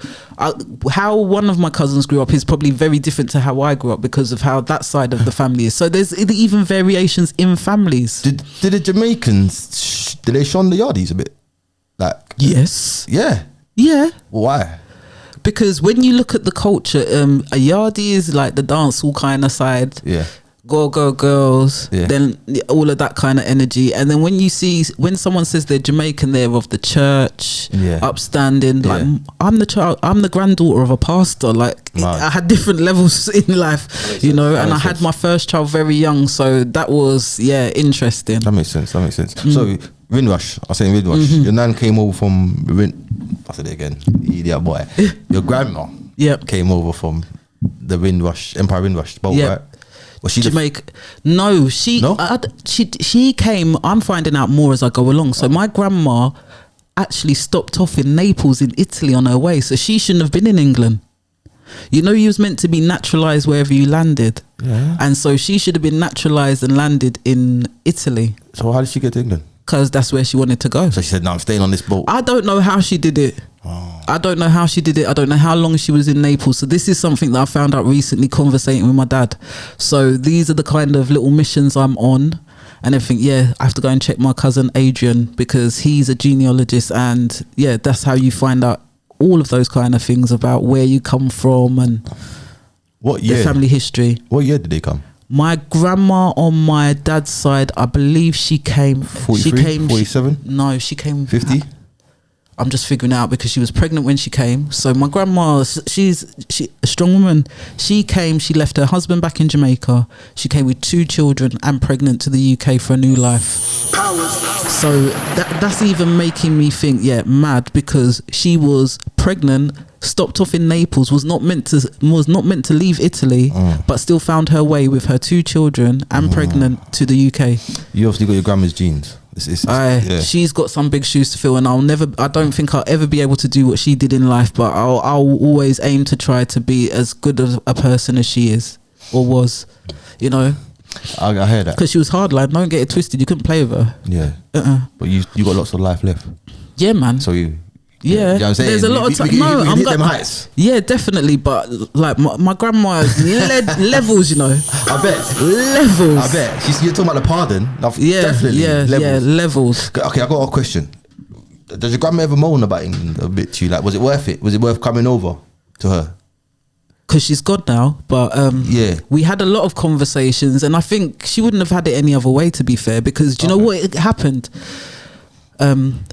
how one of my cousins grew up is probably very different to how I grew up, because of how that side of the family is. So there's even variations in families. Did the Jamaicans, did they shun the yardies a bit? Like, yes. Yeah. Yeah. Why? Because when you look at the culture, a yardie is like the dancehall kind of side. Yeah. Go girls, Yeah. then all of that kind of energy. And then when someone says they're Jamaican, they're of the church, upstanding. Like, I'm the granddaughter of a pastor. Like, I had different levels in life, and I had my first child very young, so that was interesting. That makes sense. So Windrush, I was saying Windrush. Your nan came over from I said it again, idiot boy. Your grandma came over from the Windrush, Empire Windrush boat, right? Was she Jamaica? No, she came. I'm finding out more as I go along. So my grandma actually stopped off in Naples in Italy on her way, so she shouldn't have been in England. You was meant to be naturalised wherever you landed, and so she should have been naturalised and landed in Italy. So how did she get to England? Because that's where she wanted to go. So she said, "No, I'm staying on this boat." I don't know how she did it. I don't know how she did it. I don't know how long she was in Naples. So this is something that I found out recently conversating with my dad. So these are the kind of little missions I'm on. And I think, I have to go and check my cousin Adrian, because he's a genealogist, and that's how you find out all of those kind of things about where you come from and what year? The family history. What year did they come? My grandma on my dad's side, I believe she came 43, 47? No, she came 50. I'm just figuring it out, because she was pregnant when she came. So my grandma, she's a strong woman. She came, she left her husband back in Jamaica. She came with 2 children and pregnant to the UK for a new life. So that's even making me think, mad, because she was pregnant, stopped off in Naples, was not meant to leave Italy, but still found her way with her 2 children and pregnant to the UK. You obviously got your grandma's genes. She's got some big shoes to fill, and I don't think I'll ever be able to do what she did in life, but I'll always aim to try to be as good of a person as she is or was, I hear that, because she was hardline. Don't get it twisted, you couldn't play with her. But you got lots of life left. Yeah, man. So you you know what I'm saying? There's a lot of time. No, I'm hit them heights. Yeah, definitely. But like my grandma's levels, I bet levels. I bet. You're talking about the pardon. Definitely. Levels. Okay, I got a question. Does your grandma ever moan about England a bit to you? Like, was it worth it? Was it worth coming over to her? Because she's gone now, but we had a lot of conversations, and I think she wouldn't have had it any other way, to be fair, because do you know what it happened?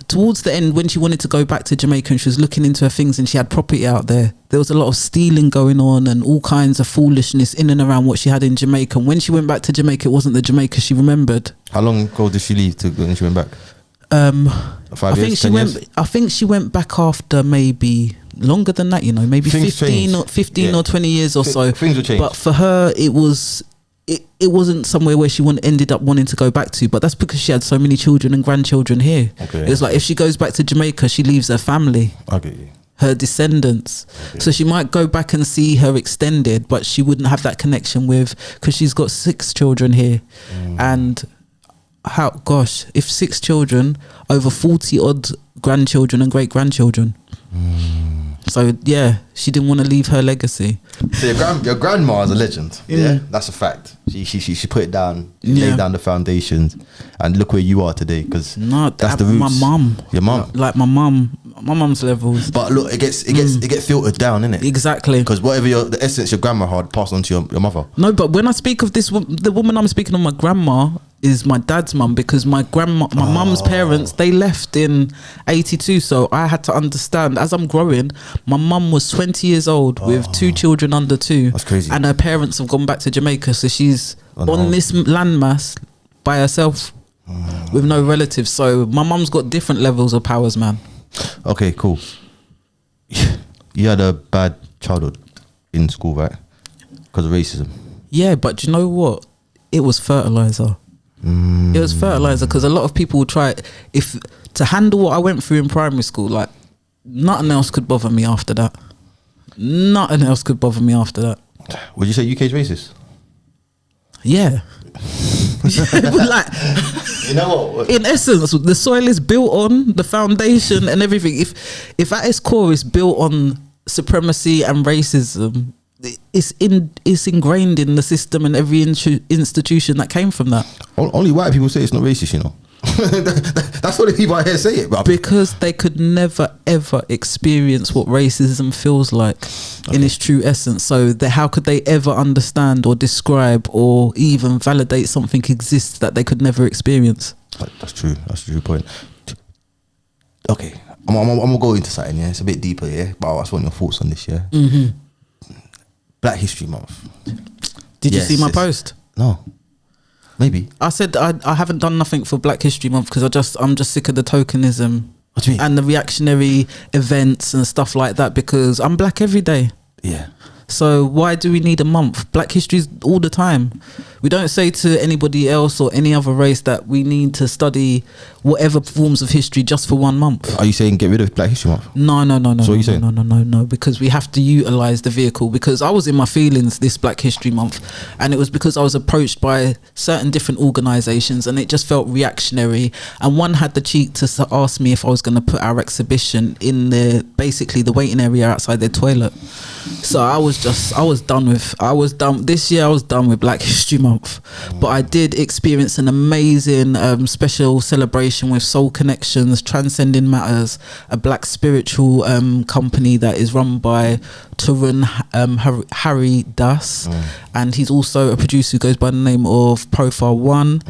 Towards the end, when she wanted to go back to Jamaica and she was looking into her things and she had property out there was a lot of stealing going on and all kinds of foolishness in and around what she had in Jamaica. And when she went back to Jamaica, it wasn't the Jamaica she remembered. How long ago did she leave when she went back? 5 years, 10 years? I think she went back after maybe longer than that, maybe things 15 or 20 years or so. Things will change. But for her, it wasn't somewhere where she ended up wanting to go back to, but that's because she had so many children and grandchildren here. Okay. It's like if she goes back to Jamaica, she leaves her family, her descendants. So she might go back and see her extended, but she wouldn't have that connection because she's got 6 children here. And if 6 children, over 40 odd grandchildren and great grandchildren. So she didn't want to leave her legacy. So your grandma is a legend. Yeah, that's a fact. She put it down, laid down the foundations, and look where you are today. Because that's the roots. My mum, your mum, like my mum's levels. But look, it gets filtered down, innit? Exactly. Because whatever the essence your grandma had passed on to your mother. No, but when I speak of this, the woman I'm speaking of, my grandma, is my dad's mum, because my mum's parents, they left in 82, so I had to understand as I'm growing, my mum was 20 years old with 2 children under 2. That's crazy. And her parents have gone back to Jamaica, so she's on this landmass by herself with no relatives. So my mum's got different levels of powers, man. Okay, cool. You had a bad childhood in school, right? Because of racism. Yeah, but do you know what? It was fertilizer. It was fertilizer, because a lot of people would try to handle what I went through in primary school. Like, nothing else could bother me after that. Nothing else could bother me after that. Would you say UK's racist? Yeah. But like, you know what? In essence, the soil is built on the foundation and everything. If at its core is built on supremacy and racism, it's ingrained in the system and every institution that came from that. Only white people say it's not racist, you know. That's what the people out here say it, bro. Because they could never ever experience what racism feels like in its true essence. So how could they ever understand or describe or even validate something exists that they could never experience? That's true. That's a true point. Okay, I'm gonna go into something. Yeah, it's a bit deeper. Yeah, but I just want your thoughts on this. Yeah. Mm-hmm. Black History Month. Did you see my post? No. Maybe. I said I haven't done nothing for Black History Month because I'm just sick of the tokenism. What do you mean? And the reactionary events and stuff like that, because I'm black every day. Yeah. So why do we need a month? Black history's all the time. We don't say to anybody else or any other race that we need to study whatever forms of history just for 1 month. Are you saying get rid of Black History Month? No. So what are you saying? No, because we have to utilize the vehicle. Because I was in my feelings this Black History Month, and it was because I was approached by certain different organisations, and it just felt reactionary. And one had the cheek to ask me if I was going to put our exhibition in basically the waiting area outside their toilet. So I was done this year. I was done with Black History Month, but I did experience an amazing special celebration with Soul Connections, Transcending Matters, a black spiritual company that is run by Turun Harry Das, and he's also a producer who goes by the name of Profile One,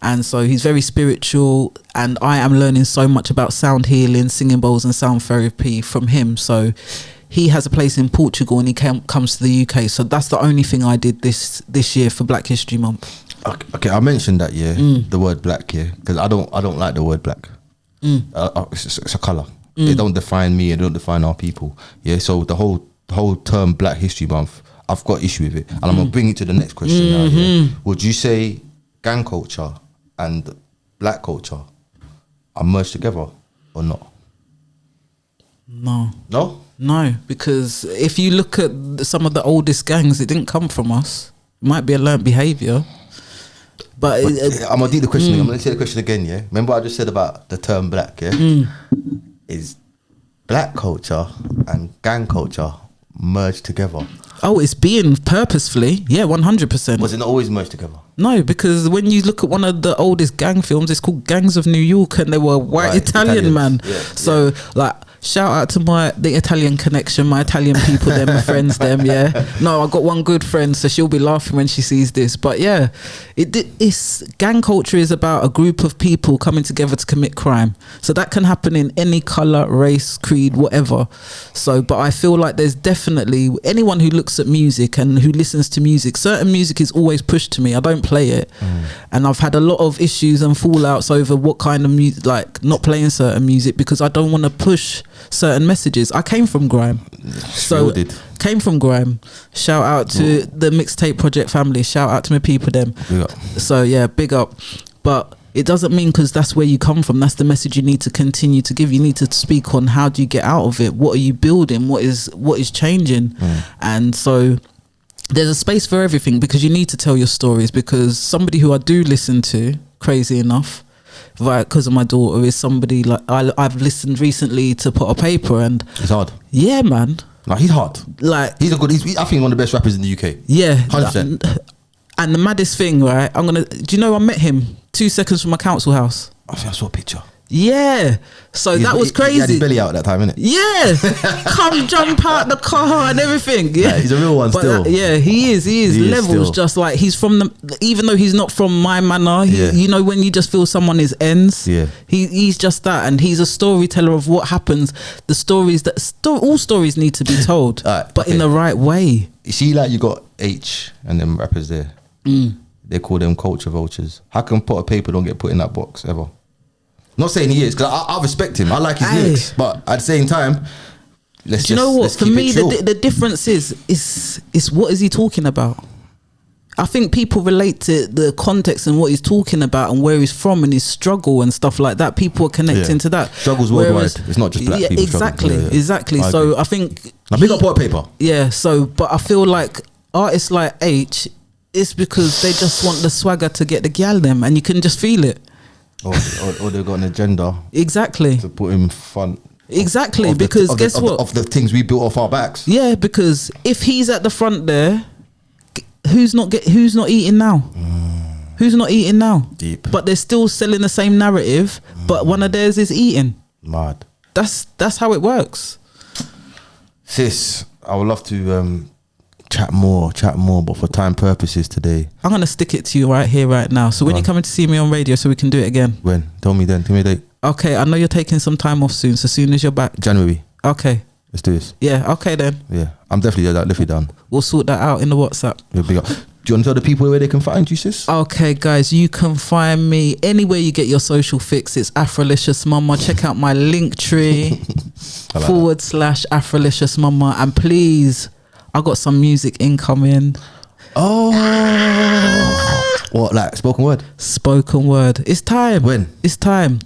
and so he's very spiritual, and I am learning so much about sound healing, singing bowls and sound therapy from him. So he has a place in Portugal, and he comes to the UK. So that's the only thing I did this year for Black History Month. Okay, I mentioned that, yeah, the word black, yeah, because I don't like the word black. It's a colour. It don't define me. It don't define our people. Yeah, so the whole term Black History Month, I've got issue with it, and I'm gonna bring it to the next question now. Yeah? Would you say gang culture and black culture are merged together or not? No, because if you look at some of the oldest gangs, it didn't come from us. It might be a learnt behaviour. But I'm gonna do the question. I'm gonna say the question again. Yeah, remember I just said about the term black. Yeah, is black culture and gang culture merged together? Oh, it's being purposefully. Yeah, 100%. Was it not always merged together? No, because when you look at one of the oldest gang films, it's called Gangs of New York, and they were white Italian man. Yeah, so like, shout out to the Italian connection, my Italian people, them, my friends, them. Yeah, no, I got one good friend, so she'll be laughing when she sees this. But yeah, it's gang culture is about a group of people coming together to commit crime. So that can happen in any color, race, creed, whatever. So, but I feel like there's definitely anyone who looks at music and who listens to music. Certain music is always pushed to me. I don't play it, and I've had a lot of issues and fallouts over what kind of music, like not playing certain music, because I don't want to push certain messages. I came from grime, came from grime. Shout out to the Mixtape Project family. Shout out to my people, them. So yeah, big up. But it doesn't mean because that's where you come from, that's the message you need to continue to give. You need to speak on how do you get out of it, what are you building, what is changing. And so there's a space for everything, because you need to tell your stories. Because somebody who I do listen to, crazy enough, right, because of my daughter, is somebody like I've listened recently to Put a Paper, and it's hard. Yeah, man. No, he's hard. Like he's I think one of the best rappers in the UK. Yeah, 100%. And the maddest thing, right? Do you know I met him 2 seconds from my council house? I think I saw a picture. Yeah, so that was crazy. He had his belly out at that time, innit? Yeah, come jump out the car and everything. Yeah, he's a real one still. Yeah, he is levels, just like he's from even though he's not from my manor, you know, when you just feel someone is ends. Yeah, he's just that, and he's a storyteller of what happens. The stories all stories need to be told, but in the right way. You see, like you got H and them rappers there. They call them culture vultures. How come Put a Paper don't get put in that box ever? Not saying he is, because I respect him. I like his lyrics, but at the same time, do you know what? For me, the difference is what is he talking about? I think people relate to the context and what he's talking about and where he's from and his struggle and stuff like that. People are connecting to that. Struggles worldwide. It's not just black people. Exactly. So I think. Now, big up white paper. Yeah. So, but I feel like artists like H, it's because they just want the swagger to get the gal them, and you can just feel it. Or they've got an agenda. Exactly. To put him front. Exactly. Because guess what? Of the things we built off our backs. Yeah. Because if he's at the front there. Who's not eating now? Who's not eating now? Deep. But they're still selling the same narrative, but one of theirs is eating. Mad. That's how it works. Sis, I would love to chat more, but for time purposes today. I'm gonna stick it to you right here, right now. So when you're coming to see me on radio, so we can do it again. When? Tell me then. Tell me a date. Okay, I know you're taking some time off soon. So soon as you're back. January. Okay. Let's do this. Yeah, okay then. Yeah, I'm definitely definitely down. We'll sort that out in the WhatsApp. Yeah, big up. Do you want to tell the people where they can find you, sis? Okay, guys, you can find me anywhere you get your social fix. It's Afrolicious Check out my link tree / Afrolicious and please, I got some music incoming. Oh, what, like spoken word? Spoken word. It's time. When? It's time.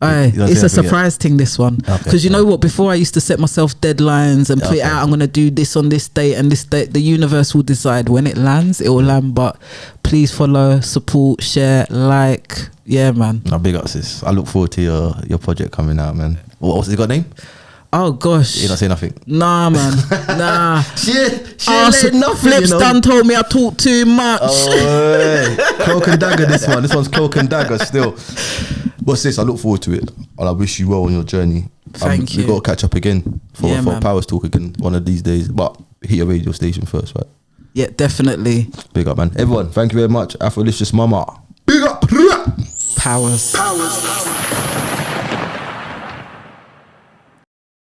It's a surprise thing, this one, because you know what, before I used to set myself deadlines and put it out, I'm gonna do this on this date and this date. The universe will decide when it lands, it will land. But please follow, support, share, like. Yeah, man. No, big up, sis. I look forward to your project coming out, man. What's it got name? Oh gosh, you not say nothing. Nah, man. Nah. she ain't nothing. Flips done told me I talk too much. Oh, cloak and dagger. This one's cloak and dagger still. But sis, I look forward to it, and I wish you well on your journey. Thank you. We got to catch up again for Powers Talk again one of these days. But hit your radio station first, right? Yeah, definitely. Big up, man. Everyone, thank you very much. Afrolicious Mumma. Big up. Powers.